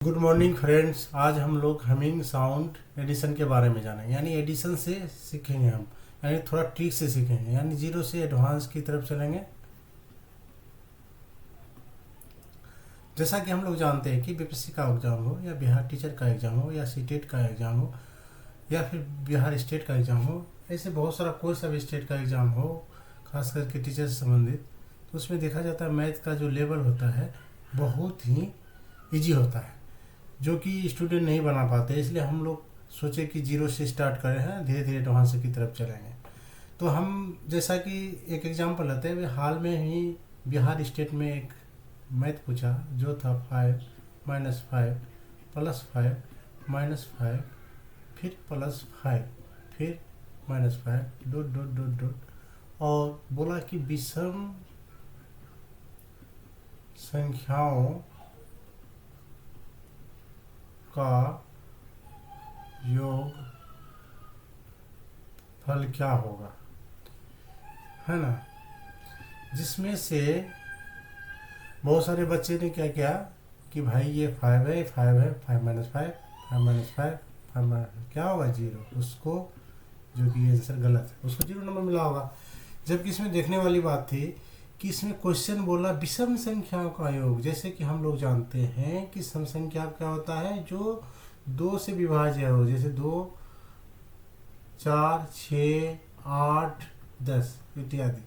Good morning friends. आज हम लोग हमिंग साउंड एडिशन के बारे में जानेंगे, यानी एडिशन से सीखेंगे हम, यानी थोड़ा ट्रिक से सीखेंगे, यानी जीरो से एडवांस की तरफ चलेंगे। जैसा कि हम लोग जानते हैं कि बीपीएससी का एग्ज़ाम हो या बिहार टीचर का एग्ज़ाम हो या सीटेट का एग्ज़ाम हो या फिर बिहार स्टेट का एग्ज़ाम हो, ऐसे बहुत सारा कोई सा भी स्टेट का एग्ज़ाम हो, खास करके टीचर से संबंधित, तो उसमें देखा जाता है मैथ का जो लेवल होता है बहुत ही ईजी होता है, जो कि स्टूडेंट नहीं बना पाते। इसलिए हम लोग सोचे कि जीरो से स्टार्ट करें हैं, धीरे धीरे एडवांस की तरफ चलेंगे। तो हम जैसा कि एक एग्जांपल लेते हैं, हाल में ही बिहार स्टेट में एक मैथ पूछा जो था 5 -5 +5 -5 फिर +5 फिर -5 डॉट डॉट डॉट डॉट, और बोला कि विषम संख्याओं का योग फल क्या होगा, है ना। जिसमें से बहुत सारे बच्चे ने क्या किया कि भाई ये 5 है, 5 है, 5 -5 5 -5 5 क्या होगा 0, उसको जो कि आंसर गलत है उसको 0 नंबर मिला होगा। जबकि इसमें देखने वाली बात थी कि इसमें क्वेश्चन बोला विषम संख्याओं का योग। जैसे कि हम लोग जानते हैं कि सम संख्या क्या होता है, जो 2 से विभाज्य हो, जैसे 2 4 6 8 10 इत्यादि,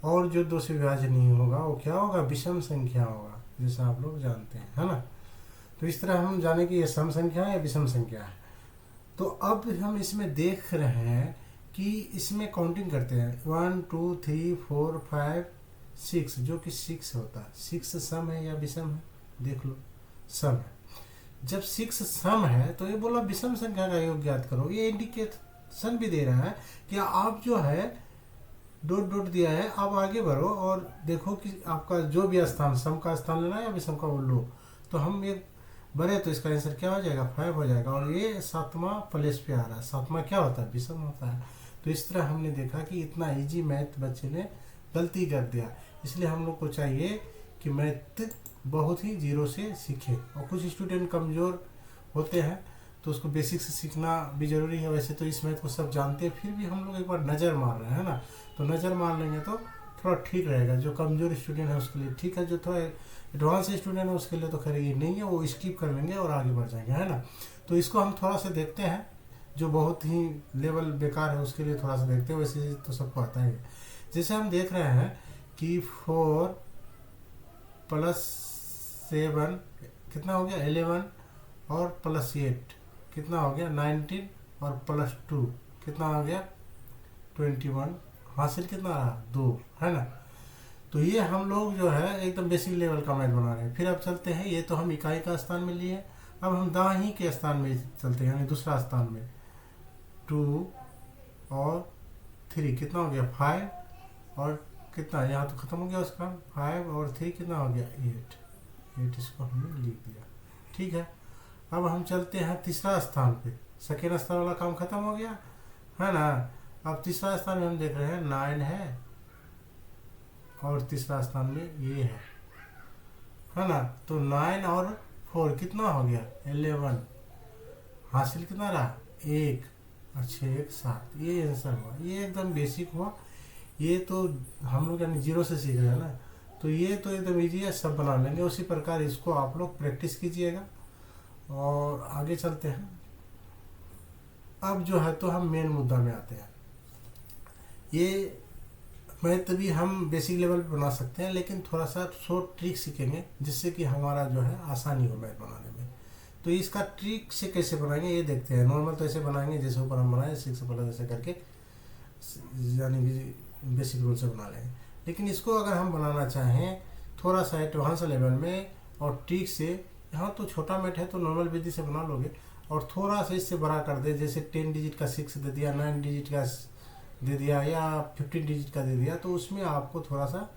और जो 2 से विभाज्य नहीं होगा वो क्या होगा, विषम संख्या होगा, जैसा आप लोग जानते हैं, है ना। तो इस तरह हम जाने कि ये सम संख्या है या विषम संख्या है। तो अब हम इसमें देख रहे हैं कि इसमें काउंटिंग करते हैं 1 2 3 4 5 6, जो कि 6 होता है। 6 सम है या विषम है, देख लो, सम है। जब 6 सम है तो ये बोला विषम संख्या का योग ज्ञात करो। ये इंडिकेशन भी दे रहा है कि आप जो है डॉट डॉट दिया है, आप आगे बढ़ो और देखो कि आपका जो भी स्थान, सम का स्थान लेना है या विषम का वो लो। तो हम ये बढ़े तो इसका आंसर क्या हो जाएगा, 5 हो जाएगा, और ये 7वां प्लेस पे आ रहा है। 7वां क्या होता है, विषम होता है। तो इस तरह हमने देखा कि इतना इजी मैथ बच्चे ने गलती कर दिया। इसलिए हम लोग को चाहिए कि मैथ बहुत ही जीरो से सीखे। और कुछ स्टूडेंट कमज़ोर होते हैं तो उसको बेसिक से सीखना भी ज़रूरी है। वैसे तो इस मैथ को सब जानते हैं, फिर भी हम लोग एक बार नज़र मार रहे हैं ना, तो नज़र मार लेंगे तो थोड़ा ठीक रहेगा। जो कमज़ोर स्टूडेंट है उसके लिए ठीक है, जो थोड़ा एडवांस स्टूडेंट है उसके लिए तो खैर ये नहीं है, वो स्किप कर लेंगे और आगे बढ़ जाएंगे, है ना। तो इसको हम थोड़ा सा देखते हैं, जो बहुत ही लेवल बेकार है उसके लिए थोड़ा सा देखते हैं, वैसे तो सबको आता है। जैसे हम देख रहे हैं कि 4 + 7 कितना हो गया 11, और +8 कितना हो गया 19, और +2 कितना हो गया 21, हासिल कितना रहा 2, है ना। तो ये हम लोग जो है एकदम बेसिक लेवल का मैथ बना रहे हैं। फिर अब चलते हैं, ये तो हम इकाई का स्थान में लिए, अब हम दाही के स्थान में चलते हैं, यानी दूसरा स्थान में 2 और 3 कितना हो गया 5, और कितना यहाँ तो खत्म हो गया उसका, 5 और 3 कितना हो गया 8, इसको हमने लिख दिया, ठीक है। अब हम चलते हैं तीसरा स्थान पे, सेकेंड स्थान वाला काम खत्म हो गया, है ना। अब तीसरा स्थान में हम देख रहे हैं 9 है, और तीसरा स्थान में ये है ना। तो 9 और 4 कितना हो गया 11, हासिल कितना रहा 1, और 6 1 7, ये आंसर हुआ। ये एकदम बेसिक हुआ। ये तो हम लोग यानी जीरो से सीख रहे हैं ना, तो ये तो एकदम ईजी है, सब बना लेंगे। उसी प्रकार इसको आप लोग प्रैक्टिस कीजिएगा और आगे चलते हैं। अब जो है तो हम मेन मुद्दा में आते हैं। ये मैथ भी हम बेसिक लेवल पे बना सकते हैं, लेकिन थोड़ा सा शॉर्ट ट्रिक सीखेंगे जिससे कि हमारा जो है आसानी हो मैथ बनाने में। तो इसका ट्रिक से कैसे बनाएंगे ये देखते हैं। नॉर्मल तो ऐसे बनाएंगे जैसे ऊपर हम बनाए 6 प्लस ऐसे करके, यानी बेसिक रूल से बना लेंगे। लेकिन इसको अगर हम बनाना चाहें थोड़ा सा एडवांस लेवल में और ट्रिक से, यहाँ तो छोटा मैथ है तो नॉर्मल विधि से बना लोगे, और थोड़ा सा इससे बड़ा कर दे, जैसे 10 डिजिट का 6 दे दिया, 9 डिजिट का दे दिया, या 15 डिजिट का दे दिया, तो उसमें आपको थोड़ा सा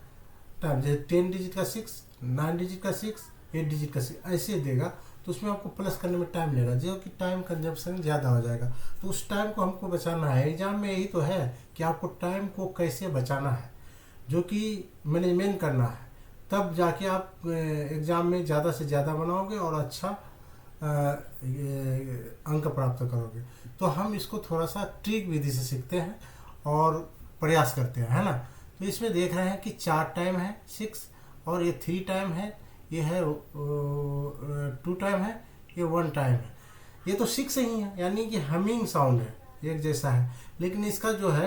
टाइम, जैसे 10 डिजिट का 6, 9 डिजिट का 6, 8 डिजिट का 6 ऐसे देगा, तो उसमें आपको प्लस करने में टाइम लेगा, जो कि टाइम कंजप्शन ज़्यादा हो जाएगा। तो उस टाइम को हमको बचाना है। एग्जाम में यही तो है कि आपको टाइम को कैसे बचाना है, जो कि मैनेजमेंट करना है। तब जाके आप एग्ज़ाम में ज़्यादा से ज़्यादा बनाओगे और अच्छा ये अंक प्राप्त करोगे। तो हम इसको थोड़ा सा ट्रिक विधि से सीखते हैं और प्रयास करते हैं, है ना। तो इसमें देख रहे हैं कि 4 टाइम है 6, और ये 3 टाइम है, ये है 2 टाइम है, ये 1 टाइम है। ये तो 6 ही है, यानी कि हमिंग साउंड है, एक जैसा है। लेकिन इसका जो है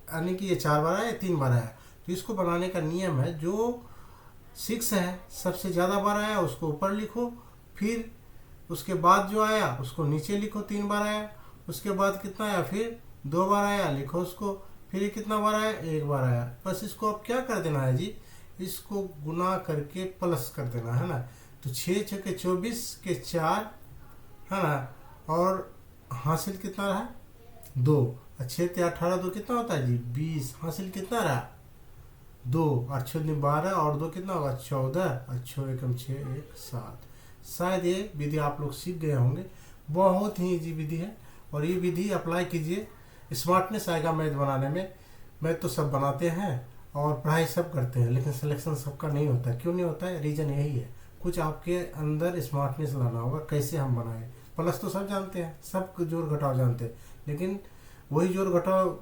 यानी कि ये 4 बार आया, 3 बार आया। तो इसको बनाने का नियम है, जो 6 है सबसे ज़्यादा बार आया उसको ऊपर लिखो, फिर उसके बाद जो आया उसको नीचे लिखो, 3 बार आया। उसके बाद कितना आया, फिर 2 बार आया लिखो उसको, फिर ये कितना बार आया, 1 बार आया। बस इसको अब क्या कर देना है जी, इसको गुना करके प्लस कर देना है ना। तो 6 छक्के 24 के 4, है ना, और हासिल कितना रहा, 2। 6 ते 18, 2 कितना होता है जी, 20। हासिल कितना रहा, 2, और 6 दूनी 12, और 2 कितना होगा, 14, और 6 एकम 6, 1 7। शायद ये विधि आप लोग सीख गए होंगे। बहुत ही इजी विधि है, और ये विधि अप्लाई कीजिए, स्मार्टनेस आएगा मैथ बनाने में। मैथ तो सब बनाते हैं और पढ़ाई सब करते हैं, लेकिन सिलेक्शन सबका नहीं होता। क्यों नहीं होता है, रीज़न यही है, कुछ आपके अंदर स्मार्टनेस लाना होगा। कैसे हम बनाएं, प्लस तो सब जानते हैं, सब जोड़ घटाव जानते हैं, लेकिन वही जोड़ घटाव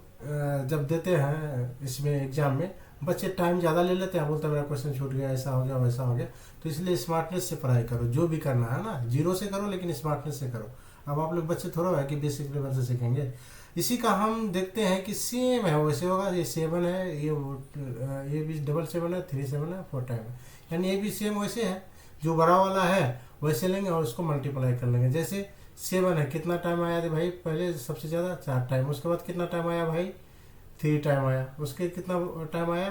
जब देते हैं इसमें एग्जाम में, बच्चे टाइम ज़्यादा ले लेते हैं, बोलते हैं मेरा क्वेश्चन छूट गया, ऐसा हो गया वैसा हो गया। तो इसलिए स्मार्टनेस से पढ़ाई करो, जो भी करना है ना, जीरो से करो लेकिन स्मार्टनेस से करो। अब आप लोग बच्चे थोड़ा है कि बेसिक लेवल से सीखेंगे। इसी का हम देखते हैं कि सेम है, वैसे होगा। ये 7 है, ये भी 7 है, 3 7 है, 4 टाइम है, यानी ये भी सेम वैसे है। जो बड़ा वाला है वैसे लेंगे और उसको मल्टीप्लाई कर लेंगे। जैसे 7 है, कितना टाइम आया थे भाई, पहले सबसे ज़्यादा 4 टाइम। उसके बाद कितना टाइम आया भाई, 3 टाइम आया। उसके कितना टाइम आया,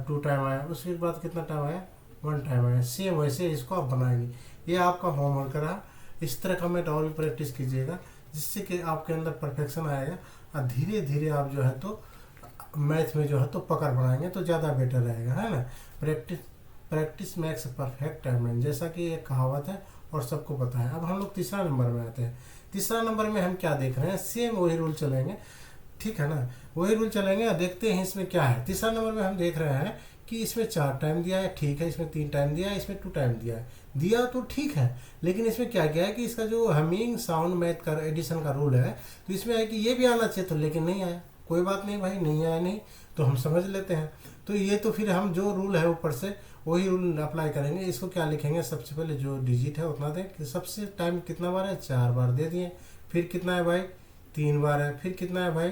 2 टाइम आया। उसके बाद कितना टाइम आया, 1 टाइम आया। सेम वैसे इसको आप बनाएंगे। ये आपका होमवर्क रहा। इस तरह का मैं और भी प्रैक्टिस कीजिएगा, जिससे कि आपके अंदर परफेक्शन आएगा, और धीरे धीरे आप जो है तो मैथ में जो है तो पकड़ बनाएंगे तो ज़्यादा बेटर रहेगा, है ना। प्रैक्टिस मेक्स परफेक्ट मैन, जैसा कि एक कहावत है और सबको पता है। अब हम लोग तीसरा नंबर में आते हैं। तीसरा नंबर में हम क्या देख रहे हैं, सेम वही रूल चलेंगे, ठीक है ना। वही रूल चलेंगे और देखते हैं इसमें क्या है। तीसरा नंबर में हम देख रहे हैं कि इसमें 4 टाइम दिया है, ठीक है। इसमें 3 टाइम दिया है, इसमें 2 टाइम दिया है, दिया तो ठीक है। लेकिन इसमें क्या क्या है कि इसका जो हमिंग साउंड मैथ का एडिशन का रूल है, तो इसमें है कि ये भी आना चाहिए, तो लेकिन नहीं आया। कोई बात नहीं भाई, नहीं आया नहीं तो हम समझ लेते हैं। तो ये तो फिर हम जो रूल है ऊपर से वही रूल अप्लाई करेंगे। इसको क्या लिखेंगे, सबसे पहले जो डिजिट है उतना दें कि सबसे टाइम कितना बार है, 4 बार दे दिए। फिर कितना है भाई, 3 बार है। फिर कितना है भाई,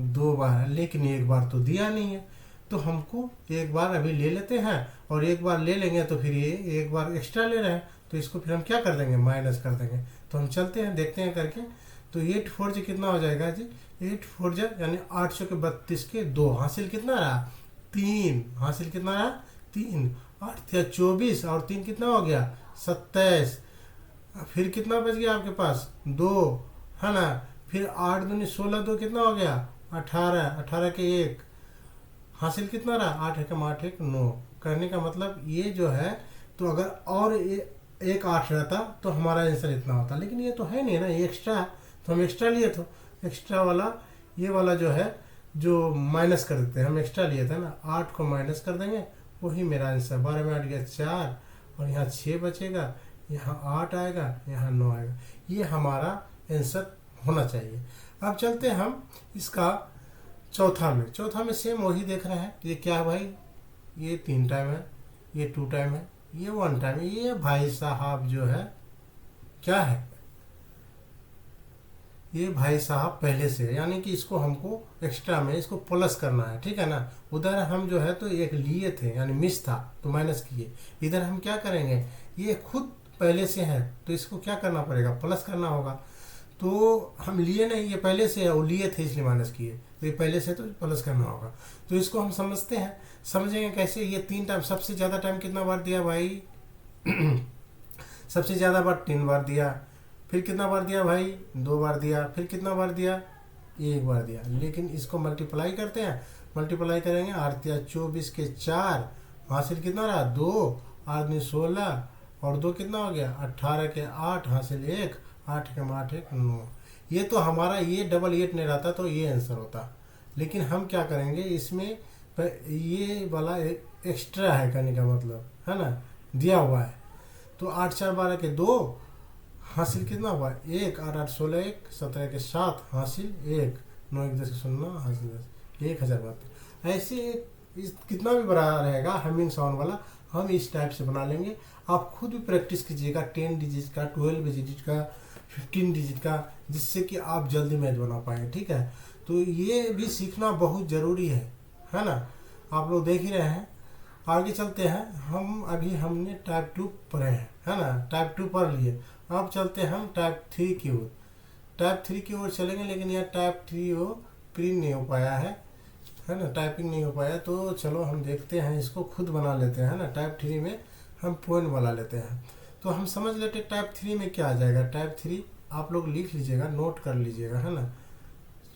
2 बार है, लेकिन 1 बार तो दिया नहीं है। तो हमको 1 बार अभी ले लेते हैं, और 1 बार ले लेंगे तो फिर ये 1 बार एक्स्ट्रा ले रहे हैं, तो इसको फिर हम क्या कर देंगे, माइनस कर देंगे। तो हम चलते हैं, देखते हैं करके। तो 8 4 कितना हो जाएगा जी, 8 4 यानी 8 के 32 के 2। हासिल कितना रहा, 3। हासिल कितना रहा, 3। 8 या 24, और 3 कितना हो गया, 27। फिर कितना बच गया आपके पास, 2, है ना। फिर 8 दूनी 16, 2 कितना हो गया, 18। 18 के 1। हासिल कितना रहा, 8 एकम 8 1 9। करने का मतलब ये जो है, तो अगर और एक 8 रहता तो हमारा आंसर इतना होता, लेकिन ये तो है नहीं ना, ये एक्स्ट्रा है, तो हम एक्स्ट्रा लिए। तो एक्स्ट्रा वाला ये वाला जो है, जो माइनस कर देते हैं, हम एक्स्ट्रा लिए थे ना, 8 को माइनस कर देंगे, वही मेरा आंसर। 12 में 8 गया 4, और यहाँ 6 बचेगा, यहाँ 8 आएगा, यहाँ 9 आएगा। ये हमारा आंसर होना चाहिए। अब चलते हैं हम इसका चौथा में सेम वही देख रहे हैं। ये क्या है भाई, ये 3 टाइम है, ये 2 टाइम है, ये 1 टाइम है। ये भाई साहब जो है क्या है, ये भाई साहब पहले से है, यानी कि इसको हमको एक्स्ट्रा में इसको प्लस करना है, ठीक है ना। उधर हम जो है तो एक लिए थे, यानी मिस था तो माइनस किए। इधर हम क्या करेंगे, ये खुद पहले से है तो इसको क्या करना पड़ेगा, प्लस करना होगा। तो हम लिए नहीं, ये पहले से है, वो लिए थे इसलिए माइनस किए, तो ये पहले से तो प्लस करना होगा। तो इसको हम समझते हैं, समझेंगे कैसे। ये 3 टाइम, सबसे ज़्यादा टाइम कितना बार दिया भाई सबसे ज़्यादा बार 3 बार दिया। फिर कितना बार दिया भाई, 2 बार दिया। फिर कितना बार दिया, 1 बार दिया। लेकिन इसको मल्टीप्लाई करते हैं, मल्टीप्लाई करेंगे। 8 या 24 के 4, हासिल कितना रहा, 2। 8 में 16, और 2 कितना हो गया, 18 के 8, हासिल 1। 8 के 8 1 9। ये तो हमारा ये डबल 8 नहीं रहता तो ये आंसर होता। लेकिन हम क्या करेंगे, इसमें ये वाला एक्स्ट्रा है, करने का मतलब है ना, दिया हुआ है। तो 8 4 12 के 2 हासिल कितना हुआ 1, 8 8 16 1, 17 के 7 हासिल 1, 9 1 10 के 16 हासिल 10, 1072। ऐसे कितना भी बड़ा रहेगा हमिंग साउंड वाला हम इस टाइप से बना लेंगे। आप खुद भी प्रैक्टिस कीजिएगा 10 डिजिट का, 12 डिजिट का, 15 डिजिट का, जिससे कि आप जल्दी मैच बना पाएँ। ठीक है, तो ये भी सीखना बहुत ज़रूरी है ना। आप लोग देख ही रहे हैं। आगे चलते हैं हम। अभी हमने टाइप 2 पढ़े हैं, है ना, टाइप 2 पढ़ लिए। अब चलते हैं हम टाइप 3 की ओर। टाइप 3 की ओर चलेंगे, लेकिन यह टाइप 3 वो प्रिंट नहीं हो पाया है ना, टाइपिंग नहीं हो पाया। तो चलो हम देखते हैं, इसको खुद बना लेते हैं ना। टाइप 3 में हम पॉइंट वाला लेते हैं। तो हम समझ लेते टाइप 3 में क्या आ जाएगा। टाइप 3 आप लोग लिख लीजिएगा, नोट कर लीजिएगा, है ना।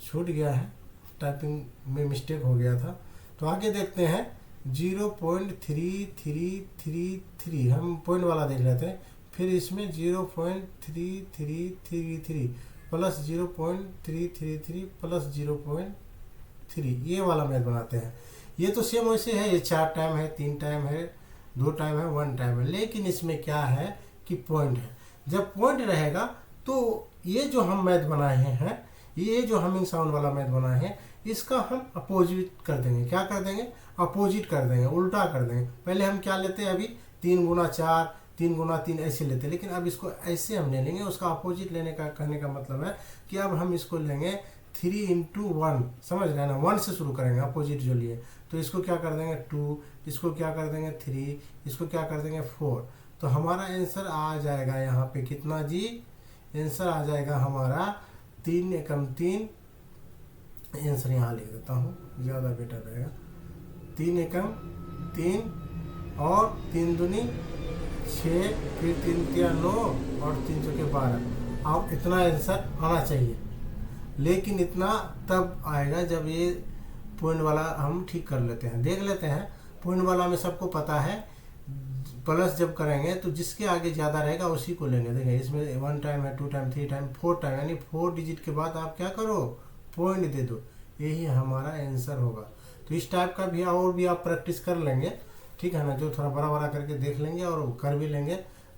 छूट गया है, टाइपिंग में मिस्टेक हो गया था। तो आगे देखते हैं 0.3333 हम पॉइंट वाला देख लेते हैं। फिर इसमें 0.3333 प्लस 0.333 प्लस 0.3 ये वाला मैथ बनाते हैं। ये तो सेम वैसे है, ये 4 टाइम है, 3 टाइम है, 2 टाइम है, 1 टाइम है। लेकिन इसमें क्या है कि पॉइंट है। जब पॉइंट रहेगा तो ये जो हम मैथ बनाए हैं, ये जो हमिंग साउंड वाला मैथ बनाए हैं, इसका हम अपोजिट कर देंगे। क्या कर देंगे? अपोजिट कर देंगे, उल्टा कर देंगे। पहले हम क्या लेते हैं, अभी 3 गुना 4, 3 गुना 3 ऐसे लेते हैं, लेकिन अब इसको ऐसे हम ले लेंगे। उसका अपोजिट लेने का कहने का मतलब है कि अब हम इसको लेंगे 3 into 1, समझ रहे हैं ना। 1 से शुरू करेंगे अपोजिट जो लिए। तो इसको क्या कर देंगे 2, इसको क्या कर देंगे 3, इसको क्या कर देंगे 4। तो हमारा आंसर आ जाएगा यहाँ पे कितना जी? आंसर आ जाएगा हमारा 3 एकम 3। आंसर यहाँ लिख देता हूँ, ज़्यादा बेटर रहेगा। 3 एकम 3 और 3 दूनी 6, फिर 3 तिया 9 और 3 चौके 12। अब इतना आंसर आना चाहिए, लेकिन इतना तब आएगा जब ये पॉइंट वाला हम ठीक कर लेते हैं। देख लेते हैं पॉइंट वाला में सबको पता है, प्लस जब करेंगे तो जिसके आगे ज़्यादा रहेगा उसी को लेंगे। देखिए इसमें 1 टाइम है, 2 टाइम, 3 टाइम, 4 टाइम, यानी 4 डिजिट के बाद आप क्या करो, पॉइंट दे दो। यही हमारा आंसर होगा। तो इस टाइप का भी और भी आप प्रैक्टिस कर लेंगे, ठीक है ना। जो थोड़ा बड़ा बड़ा करके देख लेंगे और कर भी लेंगे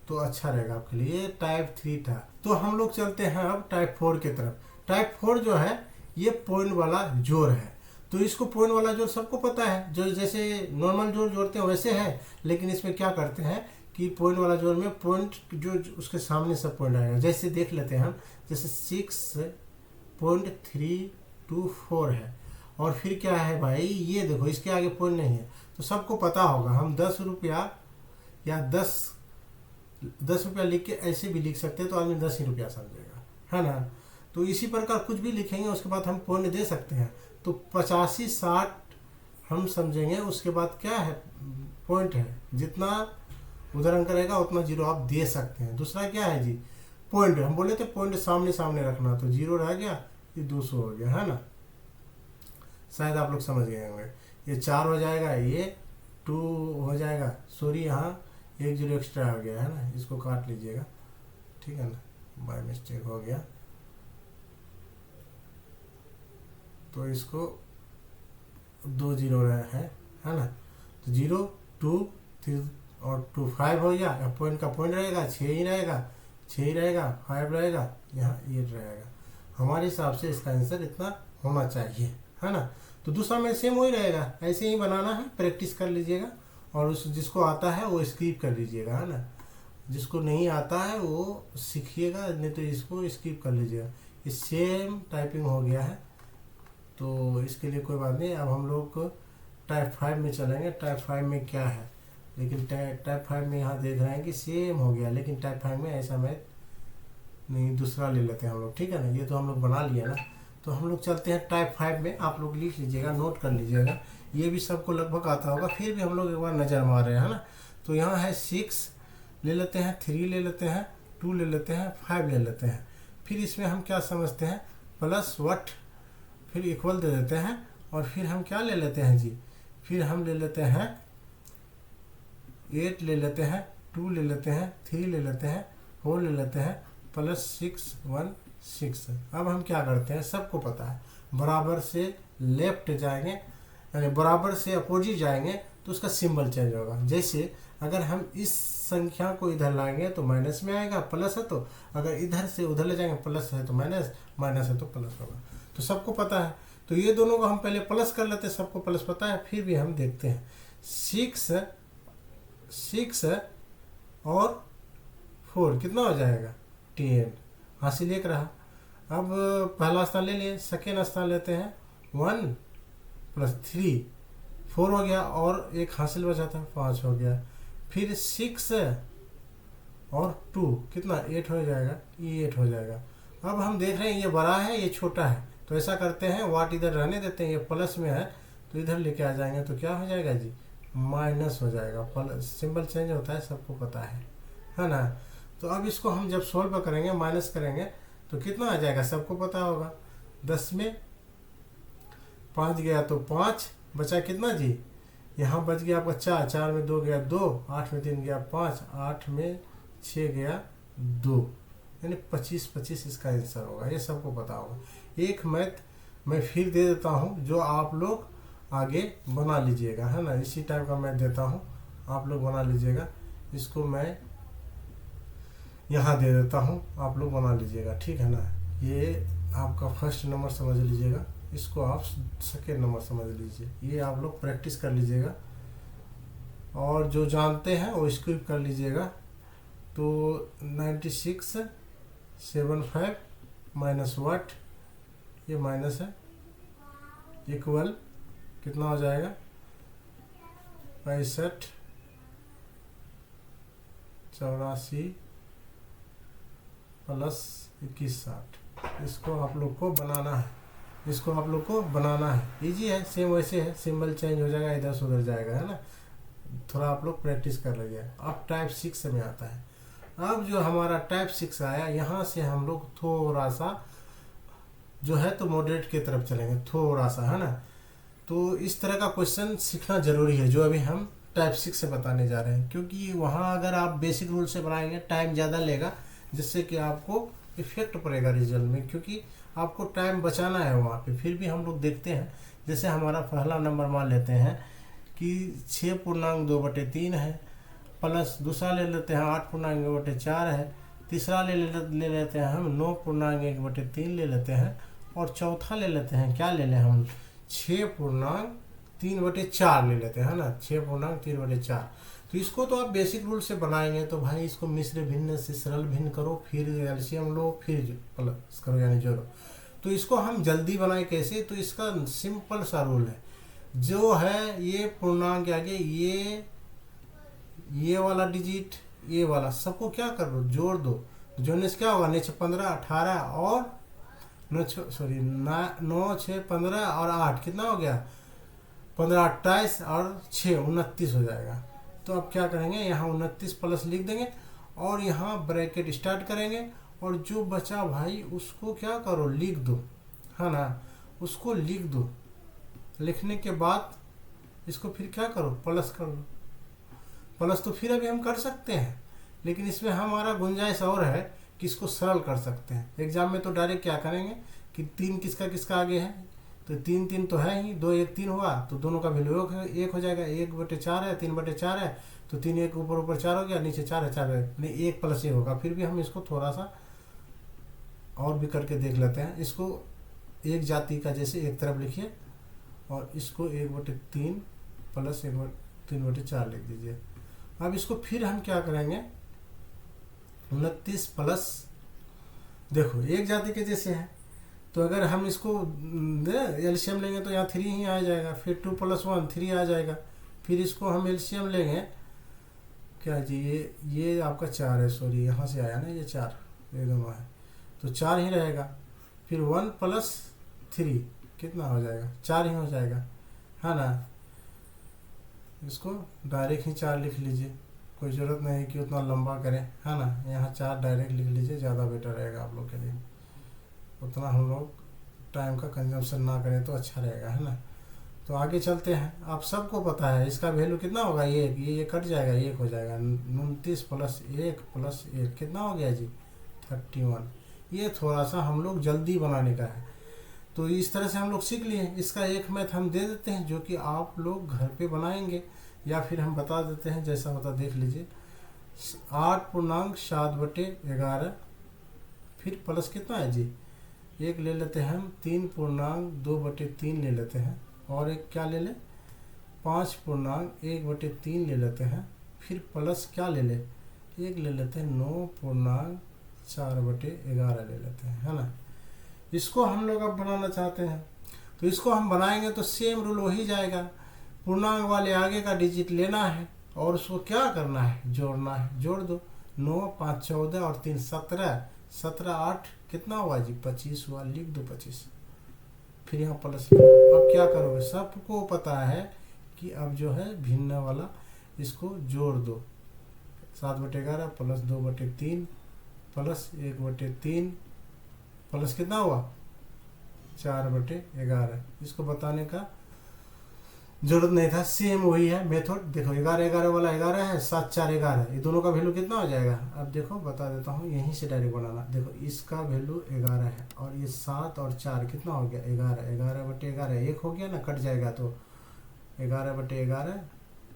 तो अच्छा रहेगा आपके लिए। ये टाइप 3 था। तो हम लोग चलते हैं अब टाइप 4 की तरफ। टाइप 4 जो है ये पॉइंट वाला जोड़ है। तो इसको पॉइंट वाला जोड़ सबको पता है, जो जैसे नॉर्मल जोड़ जोड़ते हैं वैसे है, लेकिन इसमें क्या करते हैं कि पॉइंट वाला जोड़ में पॉइंट जो उसके सामने सब पॉइंट आएगा। जैसे देख लेते हैं हम, जैसे 6.324 है, और फिर क्या है भाई, ये देखो इसके आगे पॉइंट नहीं है। तो सबको पता होगा, हम 10 रुपया या 10 रुपया लिख के ऐसे भी लिख सकते हैं, तो आदमी 10 ही रुपया समझेगा, है ना। तो इसी प्रकार कुछ भी लिखेंगे, उसके बाद हम पॉइंट दे सकते हैं। तो 85 60 हम समझेंगे, उसके बाद क्या है, पॉइंट है। जितना उधर अंक रहेगा उतना 0 आप दे सकते हैं। दूसरा क्या है जी, पॉइंट। हम बोले थे पॉइंट सामने सामने रखना, तो 0 रह गया, ये 200 हो गया, है ना। शायद आप लोग समझ गए होंगे। ये 4 हो जाएगा, ये 2 हो जाएगा। सॉरी, यहाँ 1 0 एक्स्ट्रा हो गया, है ना। इसको काट लीजिएगा, ठीक है ना, बाय मिस्टेक हो गया। तो इसको 2 0 है ना। तो 0 2 3 और 2 5 हो गया। या पॉइंट का पॉइंट रहेगा, 6 ही रहेगा, 6 ही रहेगा, 5 रहेगा, यहाँ 8 रहेगा। हमारे हिसाब से इसका आंसर इतना होना चाहिए, है ना। तो दूसरा में सेम वही रहेगा, ऐसे ही बनाना है। प्रैक्टिस कर लीजिएगा, और उस जिसको आता है वो स्किप कर लीजिएगा, है ना। जिसको नहीं आता है वो सीखिएगा, नहीं तो इसको स्किप कर लीजिएगा। ये सेम टाइपिंग हो गया है, तो इसके लिए कोई बात नहीं। अब हम लोग टाइप 5 में चलेंगे। टाइप 5 में क्या है, लेकिन टाइप 5 में यहाँ देख रहे हैं कि सेम हो गया, लेकिन टाइप 5 में ऐसा मैथ नहीं, दूसरा ले लेते हैं हम लोग, ठीक है ना। ये तो हम लोग बना लिया ना। तो हम लोग चलते हैं टाइप 5 में। आप लोग लिख लीजिएगा, नोट कर लीजिएगा। ये भी सबको लगभग आता होगा, फिर भी हम लोग एक बार नज़र मार रहे हैं, है ना। तो यहाँ है 6 ले लेते हैं, 3 ले लेते हैं, 2 ले लेते हैं, 5 ले लेते हैं। फिर इसमें हम क्या समझते हैं, प्लस वट, फिर इक्वल दे देते हैं। और फिर हम क्या ले लेते हैं जी, फिर हम ले लेते हैं 8 ले लेते हैं, 2 ले लेते हैं, 3 ले लेते हैं, 4 ले लेते हैं, प्लस 6 1 6। अब हम क्या करते हैं, सबको पता है, बराबर से लेफ्ट जाएंगे, यानी बराबर से अपोजिट जाएंगे तो उसका सिंबल चेंज होगा। जैसे अगर हम इस संख्या को इधर लाएंगे तो माइनस में आएगा, प्लस है तो, अगर इधर से उधर ले जाएंगे प्लस है तो माइनस, माइनस है तो प्लस होगा। तो सबको पता है, तो ये दोनों को हम पहले प्लस कर लेते हैं, सबको प्लस पता है। फिर भी हम देखते हैं 6 और 4 कितना हो जाएगा 10, हासिल एक रहा। अब पहला स्थान ले लिए, सेकेंड स्थान लेते हैं 1 + 3 4 हो गया, और एक हासिल बचा था 5 हो गया। फिर 6 और 2 कितना 8 हो जाएगा, ये 8 हो जाएगा। अब हम देख रहे हैं ये बड़ा है ये छोटा है, तो ऐसा करते हैं वाट इधर रहने देते हैं, ये प्लस में है तो इधर लेके आ जाएंगे तो क्या हो जाएगा जी, माइनस हो जाएगा। प्लस सिंबल चेंज होता है, सबको पता है ना। तो अब इसको हम जब सोल्व करेंगे, माइनस करेंगे तो कितना आ जाएगा, सबको पता होगा। 10 में 5 गया तो 5 बचा कितना जी, यहाँ बच गया आपका 4, 4 में 2 गया 2, 8 में 3 गया 5, 8 में 6 गया 2, यानी 25 इसका आंसर होगा। ये सबको पता होगा। एक मैथ मैं फिर दे देता हूँ जो आप लोग आगे बना लीजिएगा, है ना। इसी टाइप का मैथ देता हूँ, आप लोग बना लीजिएगा। इसको मैं यहाँ दे देता हूँ, आप लोग बना लीजिएगा, ठीक है ना। ये आपका फर्स्ट नंबर समझ लीजिएगा, इसको आप सेकेंड नंबर समझ लीजिए। ये आप लोग प्रैक्टिस कर लीजिएगा, और जो जानते हैं वो स्किप कर लीजिएगा। तो 9675 माइनस वाट, ये माइनस है, इक्वल कितना हो जाएगा 65 84 + 21 60। इसको आप लोग को बनाना है, इसको आप लोग को बनाना है। इजी है, सेम वैसे है, सिंबल चेंज हो जाएगा, इधर से उधर जाएगा, है ना। थोड़ा आप लोग प्रैक्टिस कर लीजिए। अब टाइप 6 में आता है। अब जो हमारा टाइप 6 आया, यहाँ से हम लोग थोड़ा सा जो है तो मॉडरेट की तरफ चलेंगे, थोड़ा सा, है ना। तो इस तरह का क्वेश्चन सीखना जरूरी है जो अभी हम टाइप 6 से बताने जा रहे हैं, क्योंकि वहाँ अगर आप बेसिक रूल से बनाएंगे टाइम ज़्यादा लेगा, जिससे कि आपको इफेक्ट पड़ेगा रिजल्ट में, क्योंकि आपको टाइम बचाना है वहाँ पे। फिर भी हम लोग देखते हैं, जैसे हमारा पहला नंबर मान लेते हैं कि 6.2/3 है, प्लस दूसरा ले लेते हैं 8.1/4 है, तीसरा ले लेते हैं हम 9.1/3 ले लेते हैं, और चौथा ले लेते हैं, क्या ले लें हम 6.3/4 ले लेते हैं, है ना। 6.3/4। तो इसको तो आप बेसिक रूल से बनाएंगे तो भाई इसको मिश्र भिन्न से सरल भिन्न करो, फिर एलसीएम लो, फिर प्लस करो यानी जोड़ो। तो इसको हम जल्दी बनाए कैसे, तो इसका सिंपल सा रूल है, जो है ये पूर्णांक के आगे ये वाला डिजिट, ये वाला सबको क्या कर दो, जोड़ दो। जोड़ने से क्या होगा, 9 6 15 18 और 9 6 15 और 8 कितना हो गया 15 28 और 6 29 हो जाएगा। तो अब क्या करेंगे, यहाँ 29 प्लस लिख देंगे, और यहाँ ब्रैकेट स्टार्ट करेंगे, और जो बचा भाई उसको क्या करो, लिख दो, है ना। उसको लिख दो, लिखने के बाद इसको फिर क्या करो, प्लस कर दो। प्लस तो फिर अभी हम कर सकते हैं, लेकिन इसमें हमारा गुंजाइश और है कि इसको सरल कर सकते हैं। एग्जाम में तो डायरेक्ट क्या करेंगे कि 3 किसका किसका आगे है, तो 3 तो है ही, 2 1 3 हुआ तो दोनों का वैल्यू 1 हो जाएगा। 1/4 है, 3/4 है, तो 3 1 ऊपर 4 हो गया, नीचे 4 है, 4 है, नहीं 1 + 1 होगा। फिर भी हम इसको थोड़ा सा और भी करके देख लेते हैं। इसको एक जाति का जैसे एक तरफ लिखिए, और इसको 1/3 + 3/4 लिख दीजिए। अब इसको फिर हम क्या करेंगे, 29 प्लस, देखो एक जाति के जैसे है, तो अगर हम इसको एलसीएम लेंगे तो यहाँ 3 ही आ जाएगा, फिर 2 + 1 3 आ जाएगा। फिर इसको हम एलसीएम लेंगे, क्या जी, ये आपका 4 है, सॉरी यहाँ से आया ना, ये 4 एकदम है, तो 4 ही रहेगा। फिर 1 + 3 कितना हो जाएगा, 4 ही हो जाएगा, है ना। इसको डायरेक्ट ही 4 लिख लीजिए, कोई ज़रूरत नहीं कि उतना लंबा करें, है ना। यहाँ 4 डायरेक्ट लिख लीजिए, ज़्यादा बेटर रहेगा आप लोग के लिए। उतना हम लोग टाइम का कंजम्पशन ना करें तो अच्छा रहेगा, है ना। तो आगे चलते हैं। आप सबको पता है इसका वैल्यू कितना होगा, ये कट जाएगा, 1 हो जाएगा। 29 + 1 + 1 कितना हो गया जी, 31। ये थोड़ा सा हम लोग जल्दी बनाने का है, तो इस तरह से हम लोग सीख लिए। इसका एक मैथ हम दे देते हैं जो कि आप लोग घर पे बनाएंगे, या फिर हम बता देते हैं जैसा होता देख लीजिए। 8.7/11, फिर प्लस कितना है जी, एक ले लेते हैं हम 3.2/3 ले लेते हैं, और एक क्या ले लें 5.1/3 ले लेते हैं, फिर प्लस क्या ले लें, एक ले लेते हैं 9.4/11 ले लेते हैं, है ना। इसको हम लोग अब बनाना चाहते हैं, तो इसको हम बनाएंगे तो सेम रूल वही जाएगा। पूर्णांक वाले आगे का डिजिट लेना है और उसको क्या करना है, जोड़ना है। जोड़ दो, 9 5 14 और 3 17, 17 8 कितना हुआ जी 25 हुआ, लिख दो 25, फिर यहाँ प्लस लिखो। अब क्या करोगे, सबको पता है कि अब जो है भिन्न वाला इसको जोड़ दो, 7/11 प्लस 2/3 प्लस 1/3 प्लस कितना हुआ 4/11। इसको बताने का जरूरत नहीं था, सेम वही है मेथड। देखो 11 वाला 11 है, 7 4 11, ये दोनों का वैल्यू कितना हो जाएगा। अब देखो बता देता हूँ, यहीं से डायरेक्ट बनाना। देखो इसका वैल्यू 11 है और ये 7 और 4 कितना हो गया 11, 11/11 एक हो गया ना, कट जाएगा तो 11/11,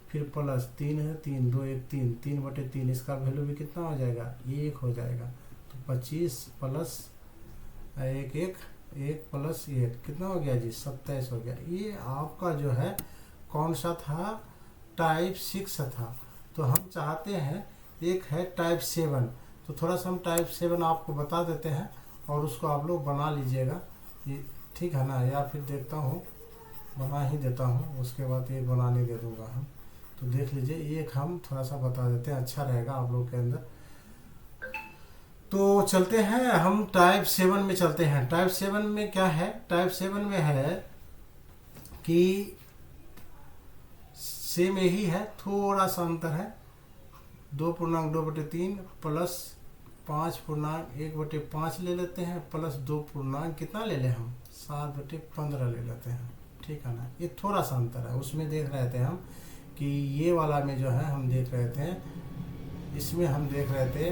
फिर प्लस 3 है, 3 2 1 3, 3/3, इसका वैल्यू भी कितना हो जाएगा 1 हो जाएगा। तो 25 प्लस 1 1 1 प्लस 1 कितना हो गया जी 27 हो गया। ये आपका जो है कौन सा था, टाइप 6 था। तो हम चाहते हैं एक है टाइप 7, तो थोड़ा सा हम टाइप 7 आपको बता देते हैं और उसको आप लोग बना लीजिएगा, ये ठीक है ना। या फिर देखता हूँ बना ही देता हूँ, उसके बाद एक बनाने दे दूँगा हम। तो देख लीजिए, एक हम थोड़ा सा बता देते हैं, अच्छा रहेगा आप लोग के अंदर। तो चलते हैं हम टाइप 7 में चलते हैं। टाइप 7 में क्या है, टाइप 7 में है कि सेम यही है, थोड़ा सा अंतर है। 2.2/3 प्लस 5.1/5 ले लेते हैं, प्लस 2 पूर्णांक कितना ले लें हम 7/15 ले लेते हैं, ठीक है ना। ये थोड़ा सा अंतर है, उसमें देख रहे थे हम कि ये वाला में जो है हम देख रहे थे, इसमें हम देख रहे थे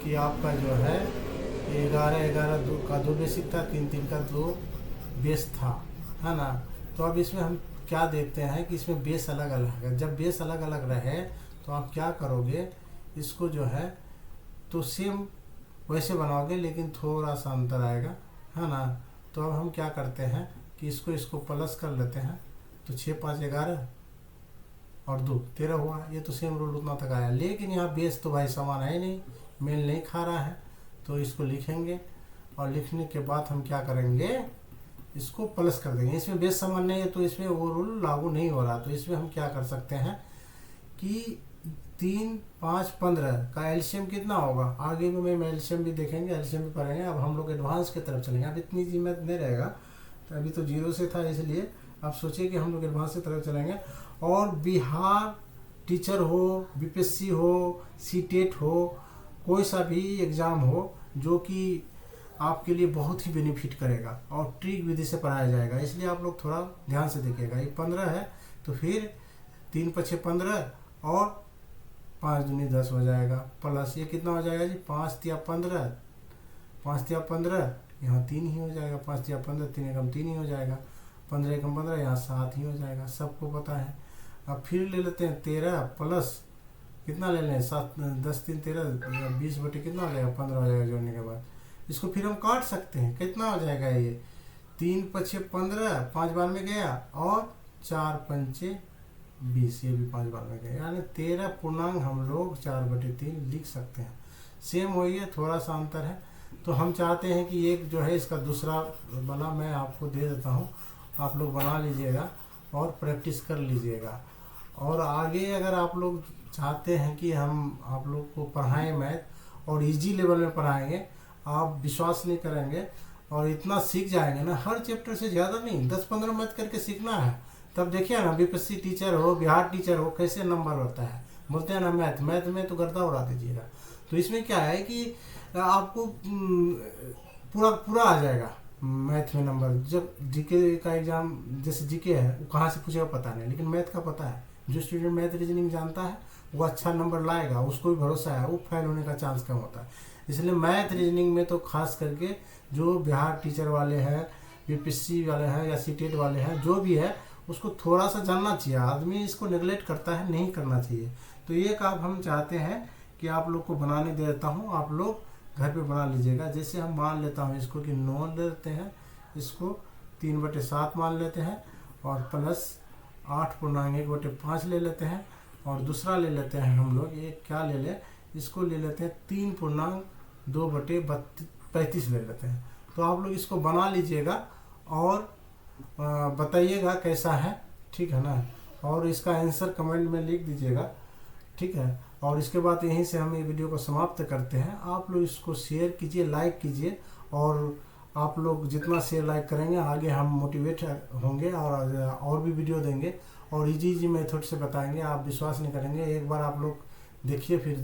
कि आपका जो है 11 का 2 बेसिक था, 3 3 का 2 बेस था, है ना। तो अब इसमें हम क्या देखते हैं कि इसमें बेस अलग अलग है। जब बेस अलग अलग रहे तो आप क्या करोगे, इसको जो है तो सेम वैसे बनाओगे, लेकिन थोड़ा सा अंतर आएगा, है ना। तो अब हम क्या करते हैं कि इसको प्लस कर लेते हैं, तो 6 5 11 और 2 13 हुआ। ये तो सेम रूल उतना तक आया, लेकिन यहाँ बेस तो भाई समान है नहीं, मेल नहीं खा रहा है। तो इसको लिखेंगे और लिखने के बाद हम क्या करेंगे, इसको प्लस कर देंगे। इसमें बेस समान नहीं है तो इसमें वो रूल लागू नहीं हो रहा। तो इसमें हम क्या कर सकते हैं कि 3 5 15 का एलसीएम कितना होगा। आगे भी मैं एलसीएम भी देखेंगे, एलसीएम भी पढ़ेंगे। अब हम लोग एडवांस की तरफ चलेंगे, अब इतनी जिम्मत नहीं रहेगा, तो अभी तो 0 से था, इसलिए आप सोचिए कि हम लोग एडवांस की तरफ चलेंगे। और बिहार टीचर हो, बीपीएससी हो, सीटेट हो, कोई सा भी एग्ज़ाम हो जो कि आपके लिए बहुत ही बेनिफिट करेगा और ट्रिक विधि से पढ़ाया जाएगा, इसलिए आप लोग थोड़ा ध्यान से देखिएगा। ये 15 है, तो फिर 3 5 15 और 5 दूनी 10 हो जाएगा, प्लस ये कितना हो जाएगा जी 5 3 15, 5 3 15, यहाँ 3 ही हो जाएगा, 5 3 15, 3 एकम 3 ही हो जाएगा, 15 एकम 15, यहाँ 7 ही हो जाएगा, सबको पता है। अब फिर ले लेते हैं 13 प्लस कितना ले लें 7 10 3 13 20 बटे कितना हो जाएगा 15 हो जाएगा जोड़ने के बाद। इसको फिर हम काट सकते हैं, कितना हो जाएगा ये 3 5 15, 5 बार में गया और 4 5 20, ये भी 5 बार में गया, यानी 13 पूर्णांक हम लोग 4/3 लिख सकते हैं। सेम वही है, थोड़ा सा अंतर है। तो हम चाहते हैं कि एक जो है इसका दूसरा वाला मैं आपको दे देता हूँ, आप लोग बना लीजिएगा और प्रैक्टिस कर लीजिएगा। और आगे अगर आप लोग चाहते हैं कि हम आप लोग को पढ़ाएं मैथ और इजी लेवल में पढ़ाएंगे, आप विश्वास नहीं करेंगे और इतना सीख जाएंगे ना, हर चैप्टर से ज़्यादा नहीं 10-15 मैथ करके सीखना है। तब देखिए ना, बीपीएससी टीचर हो, बिहार टीचर हो, कैसे नंबर होता है। बोलते हैं ना मैथ में तो गर्दा उड़ा दीजिएगा। तो इसमें क्या है कि आपको पूरा आ जाएगा मैथ में नंबर। जब जीके का एग्जाम, जैसे जीके है वो कहाँ से पूछेगा पता नहीं, लेकिन मैथ का पता है। जो स्टूडेंट मैथ रीजनिंग जानता है वो अच्छा नंबर लाएगा, उसको भी भरोसा है, वो फेल होने का चांस कम होता है। इसलिए मैथ रीजनिंग में तो खास करके जो बिहार टीचर वाले हैं, बीपीएससी वाले हैं या सीटेट वाले हैं, जो भी है उसको थोड़ा सा जानना चाहिए। आदमी इसको नेगलेक्ट करता है, नहीं करना चाहिए। तो ये काम हम चाहते हैं कि आप लोग को बनाने दे देता हूँ, आप लोग घर पे बना लीजिएगा। जैसे हम मान लेता हूँ इसको कि 9 लेते हैं, इसको 3/7 मान लेते हैं और प्लस 8.1/5 ले लेते हैं। और दूसरा ले लेते हैं हम लोग, ये क्या ले लें, इसको ले लेते हैं 3.2/35 ले लेते हैं। तो आप लोग इसको बना लीजिएगा और बताइएगा कैसा है, ठीक है ना। और इसका आंसर कमेंट में लिख दीजिएगा, ठीक है। और इसके बाद यहीं से हम ये वीडियो को समाप्त करते हैं। आप लोग इसको शेयर कीजिए, लाइक कीजिए, और आप लोग जितना शेयर लाइक करेंगे आगे हम मोटिवेट होंगे और भी वीडियो देंगे और इजी मेथड से बताएंगे। आप विश्वास नहीं करेंगे, एक बार आप लोग देखिए फिर